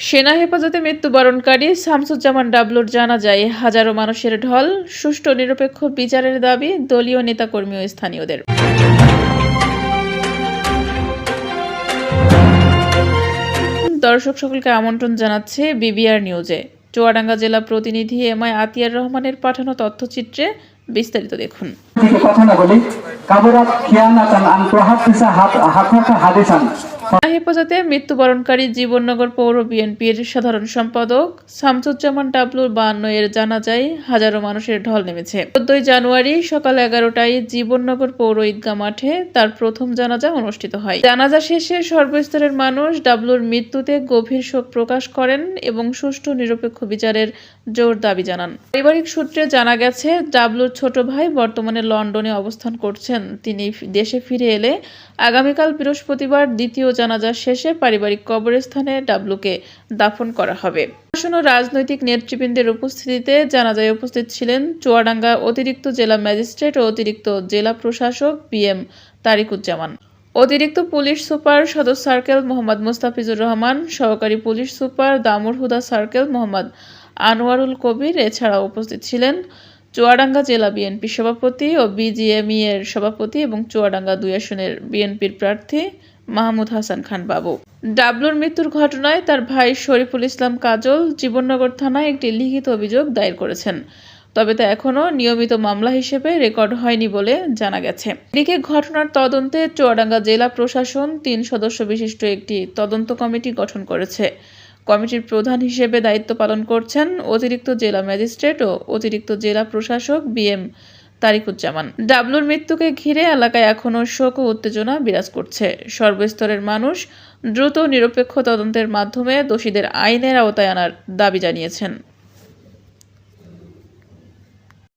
সেনা হেফাজতে মৃত্যুবরণকারী শামসুজ্জামান ডাবলুর জানাজায় হাজারো মানুষের ঢল, সুষ্ঠু নিরপেক্ষ বিচারের দাবি দলীয় নেতাকর্মী ও স্থানীয়দের। দর্শক সকলকে আমন্ত্রণ জানাচ্ছে বিবিআর নিউজে। চুয়াডাঙ্গা জেলা প্রতিনিধি এমআই আতিয়ার রহমানের পাঠানো তথ্যচিত্রে বিস্তারিত দেখুন। হেফাজতে মৃত্যুবরণকারী জীবননগর পৌর বিএনপির সাধারণ সম্পাদক শামসুজ্জামান ডাবলুর 52 এর জানাজায় হাজারো মানুষের ঢল নেমেছে। 14 জানুয়ারি সকাল 11টায় জীবননগর পৌর ঈদগাহ মাঠে তার প্রথম জানাজা অনুষ্ঠিত হয়। জানাজা শেষে সর্বস্তরের মানুষ ডাবলুর মৃত্যুতে গভীর শোক প্রকাশ করেন এবং সুষ্ঠু নিরপেক্ষ বিচারের জোর দাবি জানান। পারিবারিক সূত্রে জানা গেছে, ডাবলুর ছোট ভাই বর্তমানে লন্ডনে অবস্থান করছেন। তিনি দেশে ফিরে এলে আগামীকাল বৃহস্পতিবার দ্বিতীয় জানাজা শেষে পারিবারিক কবরস্থানে ডাবলুকে দাফন করা হবে। প্রশাসন ও রাজনৈতিক নেতৃবৃন্দের উপস্থিতিতে জানাজায় উপস্থিত ছিলেন চুয়াডাঙ্গা অতিরিক্ত জেলা ম্যাজিস্ট্রেট ও অতিরিক্ত জেলা প্রশাসক বিএম তারিকুজ্জামান, অতিরিক্ত পুলিশ সুপার সদর সার্কেল মোহাম্মদ মুস্তাফিজুর রহমান, সহকারী পুলিশ সুপার দামুর হুদা সার্কেল মোহাম্মদ আনোয়ারুল কবির। এছাড়াও উপস্থিত ছিলেন চুয়াডাঙ্গা জেলা বিএনপি সভাপতি ও বিজিএমই এর সভাপতি এবং চুয়াডাঙ্গা 2 আসনের বিএনপির প্রার্থী মাহমুদ হাসান খান বাবু। ডাবলুর মৃত্যুর ঘটনায় তার ভাই শরীফুল ইসলাম কাজল জীবননগর থানায় একটি লিখিত অভিযোগ দায়ের করেছেন, তবে তা এখনও নিয়মিত মামলা হিসেবে রেকর্ড হয়নি বলে জানা গেছে। এদিকে ঘটনার তদন্তে চুয়াডাঙ্গা জেলা প্রশাসন 3 সদস্য বিশিষ্ট একটি তদন্ত কমিটি গঠন করেছে। কমিটির প্রধান হিসেবে দায়িত্ব পালন করছেন অতিরিক্ত জেলা ম্যাজিস্ট্রেট ও অতিরিক্ত জেলা প্রশাসক বিএম তারিকুজ্জামান। ডাবলুর মৃত্যুকে ঘিরে এলাকায় এখনও শোক ও উত্তেজনা বিরাজ করছে। সর্বস্তরের মানুষ দ্রুত নিরপেক্ষ তদন্তের মাধ্যমে দোষীদের আইনের আওতায় আনার দাবি জানিয়েছেন।